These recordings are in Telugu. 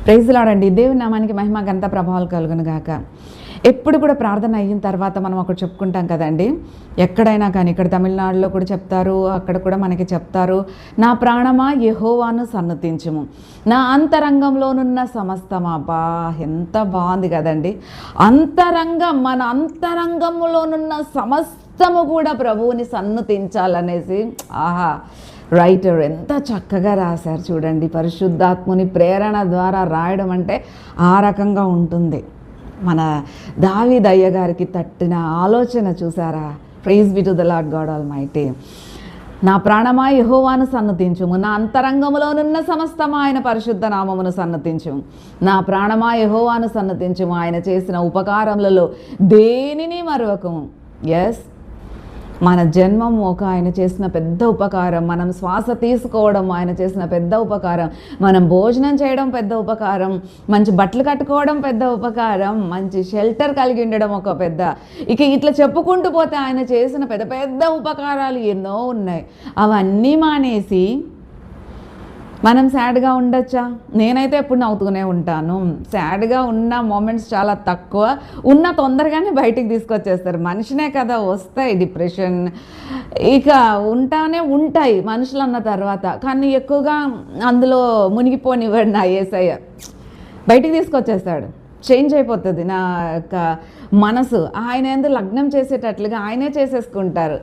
Praise lord. దేవుని నామానికి మహిమ ఘనత ప్రభావాలు కలుగును గాక. ఎప్పుడు కూడా ప్రార్థన అయిన తర్వాత మనం ఒకటి చెప్పుకుంటాం కదండి, ఎక్కడైనా కానీ, ఇక్కడ తమిళనాడులో కూడా చెప్తారు, అక్కడ కూడా మనకి చెప్తారు, నా ప్రాణమా యెహోవాను సన్నతించుము, నా అంతరంగంలోనున్న సమస్తమా. బా ఎంత బాగుంది కదండి. అంతరంగం, మన అంతరంగంలోనున్న సమస్తము కూడా ప్రభువుని సన్నతించాలనేసి ఆహా రైటర్ ఎంత చక్కగా రాశారు చూడండి. పరిశుద్ధాత్ముని ప్రేరణ ద్వారా రాయడం అంటే ఆ రకంగా ఉంటుంది. మన దావీదు అయ్య గారికి తట్టిన ఆలోచన చూసారా? Praise be to the lord God almighty. నా ప్రాణమా యెహోవాను సన్నతించుము, నా అంతరంగములోనున్న సమస్తమా ఆయన పరిశుద్ధ నామమును సన్నతించుము. నా ప్రాణమా యెహోవాను సన్నతించుము, ఆయన చేసిన ఉపకారములలో దేనిని మరొకము. ఎస్, మన జన్మం ఒక ఆయన చేసిన పెద్ద ఉపకారం, మనం శ్వాస తీసుకోవడం ఆయన చేసిన పెద్ద ఉపకారం, మనం భోజనం చేయడం పెద్ద ఉపకారం, మంచి బట్టలు కట్టుకోవడం పెద్ద ఉపకారం, మంచి షెల్టర్ కలిగి ఉండడం ఒక పెద్ద, ఇక ఇట్లా చెప్పుకుంటూ పోతే ఆయన చేసిన పెద్ద పెద్ద ఉపకారాలు ఎన్నో ఉన్నాయి. అవన్నీ మానేసి మనం సాడ్గా ఉండొచ్చా? నేనైతే ఎప్పుడు నవ్వుతూనే ఉంటాను. సాడ్గా ఉన్న మూమెంట్స్ చాలా తక్కువ, ఉన్న తొందరగానే బయటికి తీసుకొచ్చేస్తారు. మనిషినే కదా, వస్తాయి డిప్రెషన్, ఇక ఉంటాయి మనుషులు అన్న తర్వాత. కానీ ఎక్కువగా అందులో మునిగిపోనివ్వడు నా యేసయ్య, బయటికి తీసుకొచ్చేస్తాడు. చేంజ్ అయిపోతుంది నా యొక్క మనసు. ఆయన ఎందుకు లగ్నం చేసేటట్లుగా ఆయనే చేసేసుకుంటారు.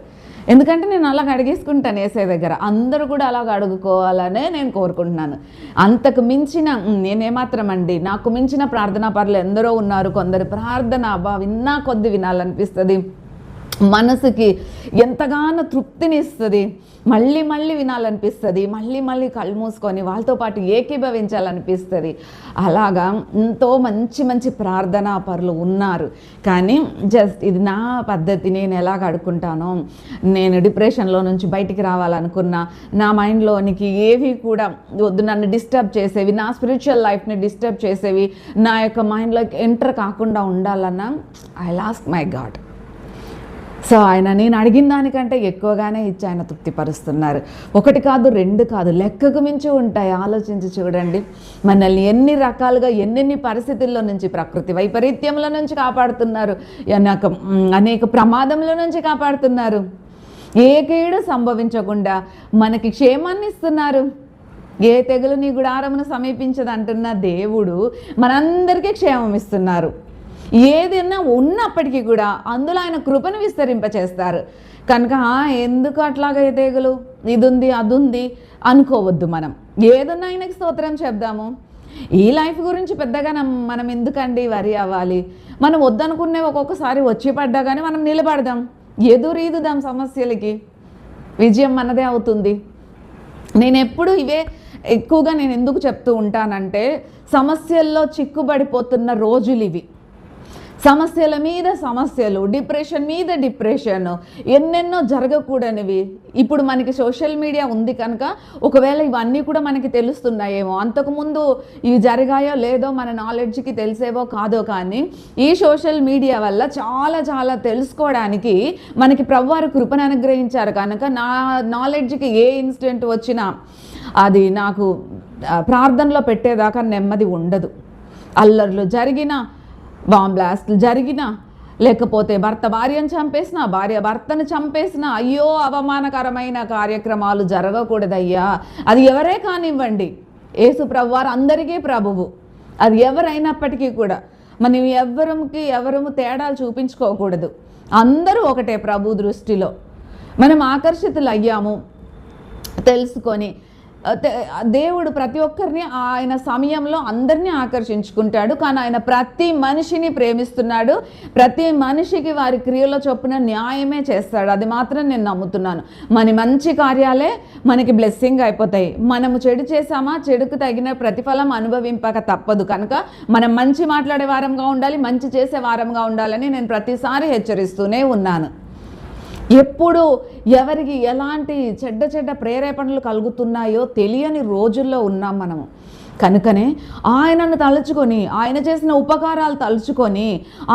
ఎందుకంటే నేను అలాగ అడిగేసుకుంటాను యేసయ్య దగ్గర. అందరూ కూడా అలాగ అడుగుకోవాలనే నేను కోరుకుంటున్నాను. అంతకు మించిన నేనేమాత్రం అండి, నాకు మించిన ప్రార్థనా పరులు ఎందరో ఉన్నారు. కొందరు ప్రార్థన విన్నా కొద్ది వినాలనిపిస్తుంది, మనసుకి ఎంతగానో తృప్తినిస్తుంది, మళ్ళీ మళ్ళీ వినాలనిపిస్తుంది, మళ్ళీ మళ్ళీ కళ్ళు మూసుకొని వాళ్ళతో పాటు ఏకీభవించాలనిపిస్తుంది. అలాగా ఎంతో మంచి మంచి ప్రార్థనా పరులు ఉన్నారు. కానీ జస్ట్ ఇది నా పద్ధతి, నేను ఎలాగ అడుక్కుంటానో, నేను డిప్రెషన్లో నుంచి బయటికి రావాలనుకున్నా, నా మైండ్లోనికి ఏవి కూడా వద్దు, నన్ను డిస్టర్బ్ చేసేవి, నా స్పిరిచువల్ లైఫ్ని డిస్టర్బ్ చేసేవి నా యొక్క మైండ్లోకి ఎంటర్ కాకుండా ఉండాలన్నా I ask my God. So ఆయన నేను అడిగిన దానికంటే ఎక్కువగానే ఇచ్చి ఆయన తృప్తిపరుస్తున్నారు. ఒకటి కాదు, రెండు కాదు, లెక్కకు మించి ఉంటాయి. ఆలోచించి చూడండి, మనల్ని ఎన్ని రకాలుగా ఎన్నెన్ని పరిస్థితుల్లో నుంచి, ప్రకృతి వైపరీత్యంలో నుంచి కాపాడుతున్నారు, అనేక ప్రమాదంలో నుంచి కాపాడుతున్నారు, ఏ కీడు సంభవించకుండా మనకి క్షేమాన్ని ఇస్తున్నారు. ఏ తెగులు నీ గుడారమును సమీపించదంటున్న దేవుడు మనందరికీ క్షేమం ఇస్తున్నారు. ఏదైనా ఉన్నప్పటికీ కూడా అందులో ఆయన కృపను విస్తరింపచేస్తారు. కనుక ఎందుకు అట్లాగా తెగులు, ఇది ఉంది అది ఉంది అనుకోవద్దు. మనం ఏదన్నా ఆయనకి స్తోత్రం చెప్దాము. ఈ లైఫ్ గురించి పెద్దగా మనం ఎందుకండి వరి అవ్వాలి? మనం వద్దనుకునే ఒక్కొక్కసారి వచ్చి పడ్డా కానీ మనం నిలబడదాం, ఎదురీదుదాం సమస్యలకి, విజయం మనదే అవుతుంది. నేను ఎప్పుడు ఇవే ఎక్కువగా నేను ఎందుకు చెప్తూ ఉంటానంటే, సమస్యల్లో చిక్కుబడిపోతున్న రోజులు ఇవి. సమస్యల మీద సమస్యలు, డిప్రెషన్ మీద డిప్రెషన్, ఎన్నెన్నో జరగకూడనివి. ఇప్పుడు మనకి సోషల్ మీడియా ఉంది కనుక ఒకవేళ ఇవన్నీ కూడా మనకి తెలుస్తున్నాయేమో, అంతకుముందు ఇవి జరిగాయో లేదో మన నాలెడ్జ్కి తెలిసేవో కాదో, కానీ ఈ సోషల్ మీడియా వల్ల చాలా చాలా తెలుసుకోవడానికి మనకి ప్రభువారు కృపను అనుగ్రహించారు. కనుక నా నాలెడ్జ్కి ఏ ఇన్సిడెంట్ వచ్చినా అది నాకు ప్రార్థనలో పెట్టేదాకా నెమ్మది ఉండదు. అల్లర్లు జరిగినా, బాంబ్ బ్లాస్ట్లు జరిగినా, లేకపోతే భర్త భార్యను చంపేసినా, భార్య భర్తను చంపేసినా, అయ్యో అవమానకరమైన కార్యక్రమాలు జరగకూడదయ్యా. అది ఎవరే కానివ్వండి, యేసు ప్రభువారు అందరికీ ప్రభువు. అది ఎవరైనప్పటికీ కూడా మనం ఎవరము తేడాలు చూపించుకోకూడదు. అందరూ ఒకటే ప్రభు దృష్టిలో. మనం ఆకర్షితులు అయ్యాము తెలుసుకొని, దేవుడు ప్రతి ఒక్కరిని ఆయన సమయంలో అందరినీ ఆకర్షించుకుంటాడు. కానీ ఆయన ప్రతి మనిషిని ప్రేమిస్తున్నాడు, ప్రతి మనిషికి వారి క్రియల చొప్పున న్యాయమే చేస్తాడు. అది మాత్రం నేను నమ్ముతున్నాను. మన మంచి కార్యాలే మనకి బ్లెస్సింగ్ అయిపోతాయి. మనము చెడు చేసామా, చెడుకు తగిన ప్రతిఫలం అనుభవింపక తప్పదు. కనుక మనం మంచి మాట్లాడే వారంగా ఉండాలి, మంచి చేసే వారంగా ఉండాలని నేను ప్రతిసారి హెచ్చరిస్తూనే ఉన్నాను. ఎప్పుడు ఎవరికి ఎలాంటి చెడ్డ ప్రేరేపణలు కలుగుతున్నాయో తెలియని రోజుల్లో ఉన్నాం మనము. కనుకనే ఆయనను తలుచుకొని, ఆయన చేసిన ఉపకారాలు తలుచుకొని,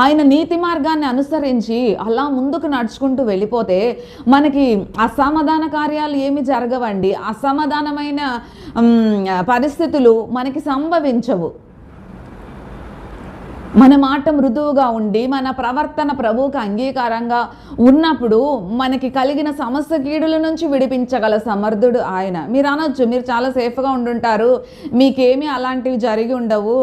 ఆయన నీతి మార్గాన్ని అనుసరించి అలా ముందుకు నడుచుకుంటూ వెళ్ళిపోతే మనకి అసమాధాన కార్యాలు ఏమి జరగవండి. అసమాధానమైన పరిస్థితులు మనకి సంభవించవు. మన మాట మృదువుగా ఉండి మన ప్రవర్తన ప్రభువుకి అంగీకారంగా ఉన్నప్పుడు మనకి కలిగిన సమస్య కీడుల నుంచి విడిపించగల సమర్థుడు ఆయన. మీరు అనొచ్చు, మీరు చాలా సేఫ్గా ఉండుంటారు, మీకేమీ అలాంటివి జరిగి ఉండవు,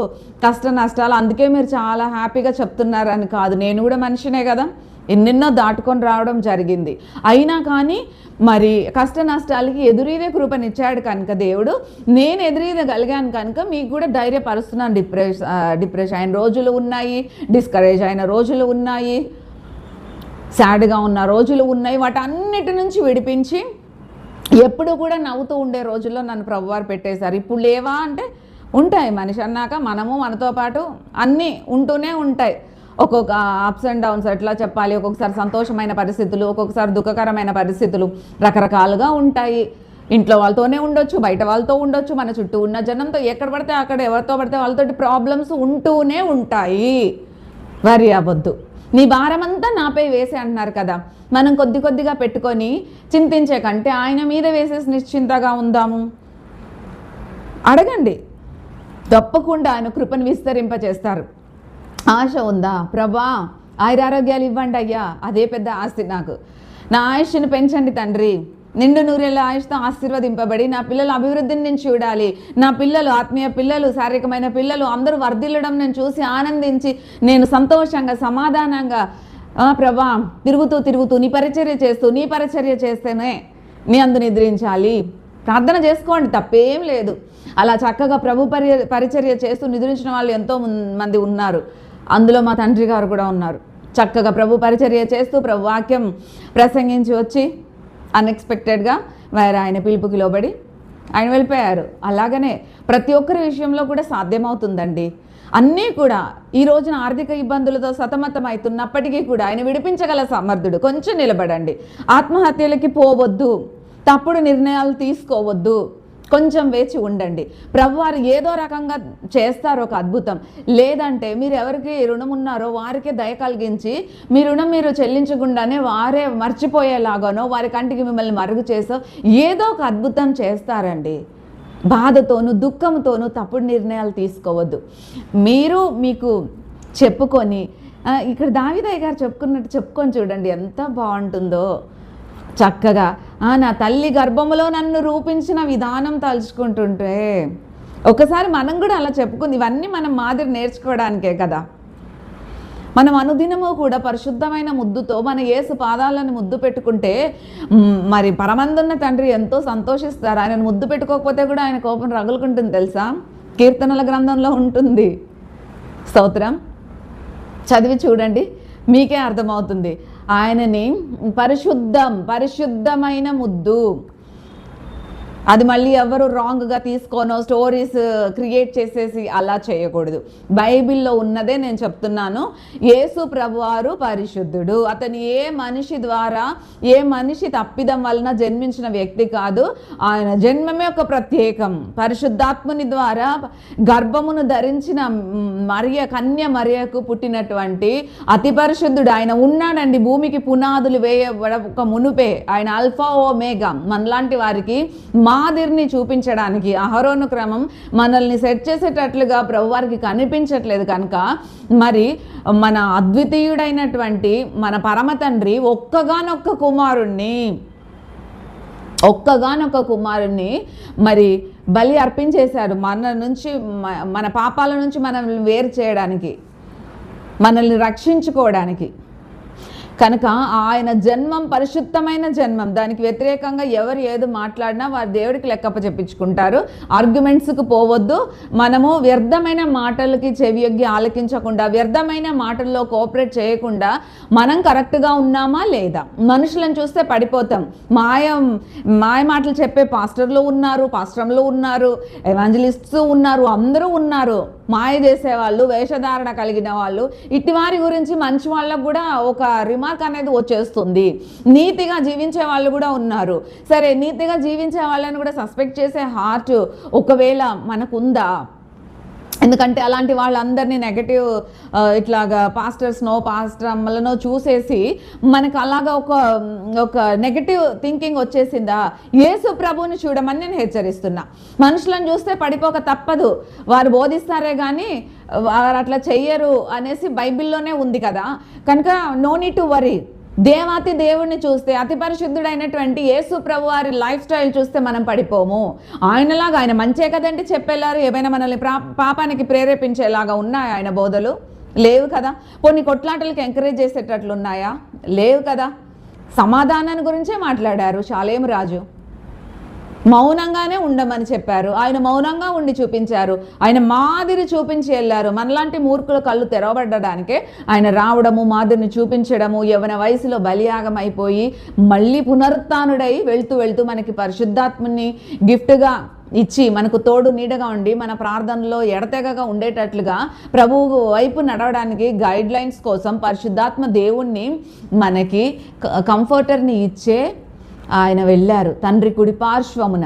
కష్ట నష్టాలు, అందుకే మీరు చాలా హ్యాపీగా చెప్తున్నారని కాదు. నేను కూడా మనిషినే కదా, ఎన్నెన్నో దాటుకొని రావడం జరిగింది. అయినా కానీ మరి కష్ట నష్టాలకి ఎదురీదే కృపనిచ్చాడు కనుక దేవుడు, నేను ఎదురీదగలిగాను కనుక మీకు కూడా ధైర్యపరుస్తున్నాను. డిప్రెషన్ అయిన రోజులు ఉన్నాయి, డిస్కరేజ్ అయిన రోజులు ఉన్నాయి, సాడ్గా ఉన్న రోజులు ఉన్నాయి. వాటన్నిటి నుంచి విడిపించి ఎప్పుడు కూడా నవ్వుతూ ఉండే రోజుల్లో నన్ను ప్రభువారు పెట్టేశారు. ఇప్పుడు లేవా అంటే ఉంటాయి, మనిషి అన్నాక మనము మనతో పాటు అన్నీ ఉంటూనే ఉంటాయి. ఒక్కొక్క అప్స్ అండ్ డౌన్స్ ఎట్లా చెప్పాలి, ఒక్కొక్కసారి సంతోషమైన పరిస్థితులు, ఒక్కొక్కసారి దుఃఖకరమైన పరిస్థితులు రకరకాలుగా ఉంటాయి. ఇంట్లో వాళ్ళతోనే ఉండొచ్చు, బయట వాళ్ళతో ఉండొచ్చు, మన చుట్టూ ఉన్న జనంతో, ఎక్కడ పడితే అక్కడ ఎవరితో పడితే వాళ్ళతోటి ప్రాబ్లమ్స్ ఉంటూనే ఉంటాయి. వరి అవ్వద్దు, నీ భారమంతా నాపై వేసే అంటున్నారు కదా. మనం కొద్ది కొద్దిగా పెట్టుకొని చింతించే కంటే ఆయన మీద వేసేసి నిశ్చింతగా ఉందాము. అడగండి, తప్పకుండా ఆయన కృపను విస్తరింపచేస్తారు. ఆశ ఉందా, ప్రభా ఆయురారోగ్యాలు ఇవ్వండి అయ్యా, అదే పెద్ద ఆస్తి నాకు, నా ఆయుష్ని పెంచండి తండ్రి, నిండు నూరేళ్ళ ఆయుష్తో ఆశీర్వదింపబడి నా పిల్లల అభివృద్ధిని నేను చూడాలి, నా పిల్లలు ఆత్మీయ పిల్లలు, శారీరకమైన పిల్లలు అందరూ వర్ధిల్లడం నేను చూసి ఆనందించి నేను సంతోషంగా సమాధానంగా ప్రభా తిరుగుతూ నీ పరిచర్య చేస్తేనే నీ అందు నిద్రించాలి. ప్రార్థన చేసుకోండి, తప్పేం లేదు. అలా చక్కగా ప్రభు పరిచర్య చేస్తూ నిద్రించిన వాళ్ళు ఎంతో మంది ఉన్నారు. అందులో మా తండ్రి గారు కూడా ఉన్నారు. చక్కగా ప్రభు పరిచర్య చేస్తూ ప్రభు వాక్యం ప్రసంగించి వచ్చి అన్ఎక్స్పెక్టెడ్గా ఆయన పిలుపుకి లోబడి ఆయన వెళ్ళిపోయారు. అలాగనే ప్రతి ఒక్కరి విషయంలో కూడా సాధ్యమవుతుందండి. అన్నీ కూడా ఈ రోజున ఆర్థిక ఇబ్బందులతో సతమతం అవుతున్నప్పటికీ కూడా ఆయన విడిపించగల సమర్థుడు. కొంచెం నిలబడండి, ఆత్మహత్యలకి పోవద్దు, తప్పుడు నిర్ణయాలు తీసుకోవద్దు, కొంచెం వేచి ఉండండి. ప్రభువారు ఏదో రకంగా చేస్తారు ఒక అద్భుతం. లేదంటే మీరు ఎవరికి రుణం ఉన్నారో వారికే దయ కలిగించి మీ రుణం మీరు చెల్లించకుండానే వారే మర్చిపోయేలాగానో వారి కంటికి మిమ్మల్ని మరుగు చేసో ఏదో ఒక అద్భుతం చేస్తారండి. బాధతోనూ దుఃఖంతోనూ తప్పుడు నిర్ణయాలు తీసుకోవద్దు. మీరు మీకు చెప్పుకొని ఇక్కడ దావీదయ్య గారు చెప్పుకున్నట్టు చెప్పుకొని చూడండి, ఎంత బాగుంటుందో. చక్కగా నా తల్లి గర్భములో నన్ను రూపించిన విధానం తలుచుకుంటుంటే ఒకసారి మనం కూడా అలా చెప్పుకుంది. ఇవన్నీ మనం మాదిరి నేర్చుకోవడానికే కదా. మనం అనుదినము కూడా పరిశుద్ధమైన ముద్దుతో మన యేసు పాదాలను ముద్దు పెట్టుకుంటే మరి పరమందున్న తండ్రి ఎంతో సంతోషిస్తారు. ఆయన ముద్దు పెట్టుకోకపోతే కూడా ఆయన కోపం రగులుకుంటుంది తెలుసా. కీర్తనల గ్రంథంలో ఉంటుంది. స్తోత్రం చదివి చూడండి, మీకే అర్థమవుతుంది. ఆయనని పరిశుద్ధమైన ముద్దు, అది మళ్ళీ ఎవరు రాంగ్గా తీసుకోనో స్టోరీస్ క్రియేట్ చేసేసి అలా చేయకూడదు. బైబిల్లో ఉన్నదే నేను చెప్తున్నాను. యేసు ప్రభువారు పరిశుద్ధుడు. అతను ఏ మనిషి ద్వారా ఏ మనిషి తప్పిదం వలన జన్మించిన వ్యక్తి కాదు. ఆయన జన్మమే ఒక ప్రత్యేకం. పరిశుద్ధాత్ముని ద్వారా గర్భమును ధరించిన కన్య మరియకు పుట్టినటువంటి అతి పరిశుద్ధుడు ఆయన ఉన్నాడండి. భూమికి పునాదులు వేయక మునుపే ఆయన ఆల్ఫా ఓమేగా మనలాంటి వారికి మాదిరిని చూపించడానికి అహరోను క్రమం మనల్ని సెట్ చేసేటట్లుగా ప్రభువారికి కనిపించట్లేదు కనుక మరి మన అద్వితీయుడైనటువంటి మన పరమ తండ్రి ఒక్కగానొక్క కుమారుణ్ణి మరి బలి అర్పించేశాడు మన పాపాల నుంచి మనల్ని వేరు చేయడానికి, మనల్ని రక్షించుకోవడానికి. కనుక ఆయన జన్మం పరిశుద్ధమైన జన్మం. దానికి వ్యతిరేకంగా ఎవరు ఏది మాట్లాడినా వారి దేవుడికి లెక్కప్ప చెప్పించుకుంటారు. ఆర్గ్యుమెంట్స్కి పోవద్దు. మనము వ్యర్థమైన మాటలకి చెవియొగ్గి ఆలకించకుండా, వ్యర్థమైన మాటల్లో కోఆపరేట్ చేయకుండా మనం కరెక్ట్గా ఉన్నామా లేదా. మనుషులను చూస్తే పడిపోతాం. మాయ మాటలు చెప్పే పాస్టర్లు ఉన్నారు, ఎవాంజలిస్ట్స్ ఉన్నారు, అందరూ ఉన్నారు. మాయ చేసేవాళ్ళు, వేషధారణ కలిగిన వాళ్ళు, ఇటివారి గురించి మంచి వాళ్ళకు కూడా ఒక రిమార్క్ అనేది వచ్చేస్తుంది. నీతిగా జీవించే వాళ్ళు కూడా ఉన్నారు. సరే, నీతిగా జీవించే వాళ్ళని కూడా సస్పెక్ట్ చేసే హార్ట్ ఒకవేళ మనకుందా? ఎందుకంటే అలాంటి వాళ్ళందరినీ నెగటివ్ ఇట్లాగా పాస్టర్ అమ్మలనో చూసేసి మనకు అలాగా ఒక నెగటివ్ థింకింగ్ వచ్చేసిందా? యేసు ప్రభువుని చూడమని నేను హెచ్చరిస్తున్నా. మనుషులను చూస్తే పడిపోక తప్పదు, వారు బోధిస్తారే కానీ వారు అట్లా చెయ్యరు అనేసి బైబిల్లోనే ఉంది కదా. కనుక నో నీడ్ టు వరీ. దేవాతి దేవుణ్ణి చూస్తే, అతి పరిశుద్ధుడైనటువంటి యేసు ప్రభు వారి లైఫ్ స్టైల్ చూస్తే మనం పడిపోము. ఆయనలాగా, ఆయన మంచే కదండి చెప్పేలారు. ఏమైనా మనల్ని పాపానికి ప్రేరేపించేలాగా ఉన్నాయా ఆయన బోధలు? లేవు కదా. కొన్ని కొట్లాటలకు ఎంకరేజ్ చేసేటట్లు ఉన్నాయా? లేవు కదా. సమాధానాన్ని గురించే మాట్లాడారు షాలేం రాజు. మౌనంగానే ఉండమని చెప్పారు, ఆయన మౌనంగా ఉండి చూపించారు. ఆయన మాదిరి చూపించి వెళ్ళారు. మనలాంటి మూర్ఖుల కళ్ళు తెరవబడడానికే ఆయన రావడము, మాదిరిని చూపించడము, యవ్వన వయసులో బలియాగం అయిపోయి మళ్ళీ పునరుత్థానుడై వెళ్తూ వెళ్తూ మనకి పరిశుద్ధాత్మని గిఫ్ట్గా ఇచ్చి మనకు తోడు నీడగా ఉండి మన ప్రార్థనలో ఎడతెగగా ఉండేటట్లుగా ప్రభువు వైపు నడవడానికి గైడ్ లైన్స్ కోసం పరిశుద్ధాత్మ దేవుణ్ణి మనకి కంఫర్టర్ని ఇచ్చే ఆయన వెళ్ళారు. తండ్రి కుడి పార్శ్వమున,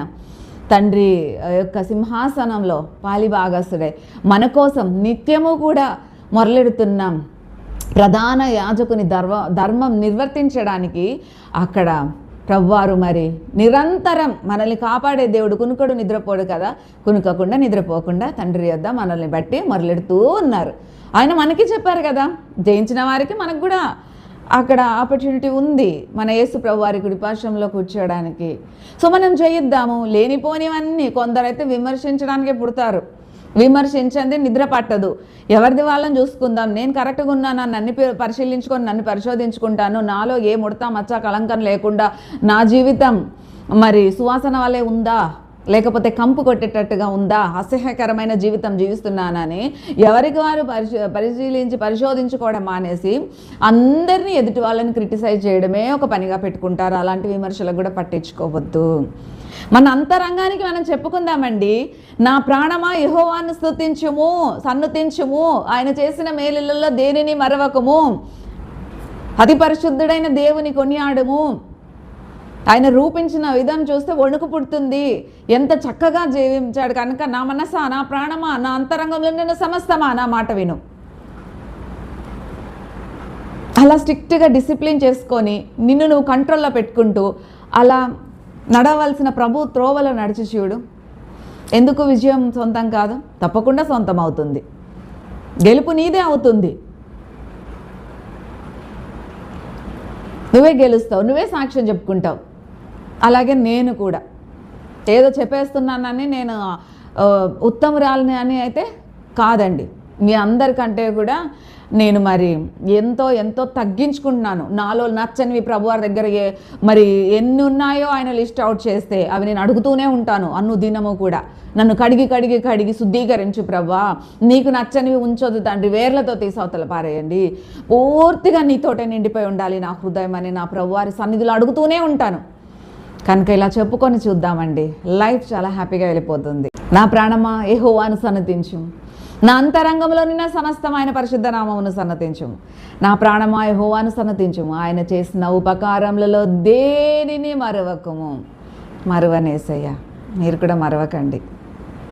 తండ్రి యొక్క సింహాసనంలో పాలిభాగస్తుడై మన కోసం నిత్యము కూడా మొరలెడుతున్నాం. ప్రధాన యాజకుని ధర్మం నిర్వర్తించడానికి అక్కడ ప్రభువారు మరి నిరంతరం మనల్ని కాపాడే దేవుడు. కునుకడు నిద్రపోడు కదా, కునుకకుండా నిద్రపోకుండా తండ్రి యొద్ద మనల్ని బట్టి మొరలెడుతూ ఉన్నారు. ఆయన మనకి చెప్పారు కదా, జయించిన వారికి మనకు కూడా అక్కడ ఆపర్చునిటీ ఉంది మన యేసు ప్రభు వారి కుడిపార్శ్వంలో కూర్చోవడానికి. సో మనం చేయిద్దాము. లేనిపోనివన్నీ కొందరైతే విమర్శించడానికే పుడతారు. విమర్శించండి నిద్ర పట్టదు. ఎవరిది వాళ్ళని చూసుకుందాం. నేను కరెక్ట్గా ఉన్నాను, నన్ను పరిశీలించుకొని నన్ను పరిశోధించుకుంటాను. నాలో ఏ ముడత మచ్చ కళంకం లేకుండా నా జీవితం మరి సువాసన వల్లే ఉందా, లేకపోతే కంపు కొట్టేటట్టుగా ఉందా, అసహ్యకరమైన జీవితం జీవిస్తున్నానని ఎవరికి వారు పరిశోధించుకోవడం మానేసి అందరినీ ఎదుటి వాళ్ళని క్రిటిసైజ్ చేయడమే ఒక పనిగా పెట్టుకుంటారు. అలాంటి విమర్శలకు కూడా పట్టించుకోవద్దు. మన అంతరంగానికి మనం చెప్పుకుందామండి. నా ప్రాణమా యెహోవాను స్తుతించుము, సన్నుతించుము, ఆయన చేసిన మేలులలో దేనిని మరవకము, అతి పరిశుద్ధుడైన దేవుని కొనియాడము. ఆయన రూపించిన విధం చూస్తే వణుకు పుడుతుంది. ఎంత చక్కగా జీవించాడు కనుక నా మనసా, నా ప్రాణమా, నా అంతరంగంలో నిన్న సమస్తమా నా మాట విను. అలా స్ట్రిక్ట్గా డిసిప్లిన్ చేసుకొని నిన్ను నువ్వు కంట్రోల్లో పెట్టుకుంటూ అలా నడవలసిన ప్రభు త్రోవలో నడిచి చూడు. ఎందుకు విజయం సొంతం కాదు? తప్పకుండా సొంతం అవుతుంది. గెలుపు నీదే అవుతుంది. నువ్వే గెలుస్తావు, నువ్వే సాక్ష్యం చెప్పుకుంటావు. అలాగే నేను కూడా ఏదో చెప్పేస్తున్నానని నేను ఉత్తమురాలని అని అయితే కాదండి. మీ అందరికంటే కూడా నేను మరి ఎంతో ఎంతో తగ్గించుకుంటున్నాను. నాలో నచ్చనివి ప్రభువారి దగ్గర మరి ఎన్ని ఉన్నాయో ఆయన లిస్ట్ అవుట్ చేస్తే అవి నేను అడుగుతూనే ఉంటాను. దినము కూడా నన్ను కడిగి కడిగి కడిగి శుద్ధీకరించు ప్రభువా, నీకు నచ్చనివి ఉంచొద్దు తండ్రి, వేర్లతో తీసవతల పారేయండి, పూర్తిగా నీతోటే నిండిపోయి ఉండాలి నా హృదయం అని నా ప్రభువారి సన్నిధిలో అడుగుతూనే ఉంటాను. కనుక ఇలా చెప్పుకొని చూద్దామండి, లైఫ్ చాలా హ్యాపీగా వెళ్ళిపోతుంది. నా ప్రాణమా యెహోవాను సన్నతించు, నా అంతరంగంలో నిన్న సమస్తమైన పరిశుద్ధ నామమును సన్నతించుము. నా ప్రాణమా యెహోవాను సన్నతించుము, ఆయన చేసిన ఉపకారములలో దేనిని మరవకము. మరువనేసయ్య, మీరు కూడా మరవకండి.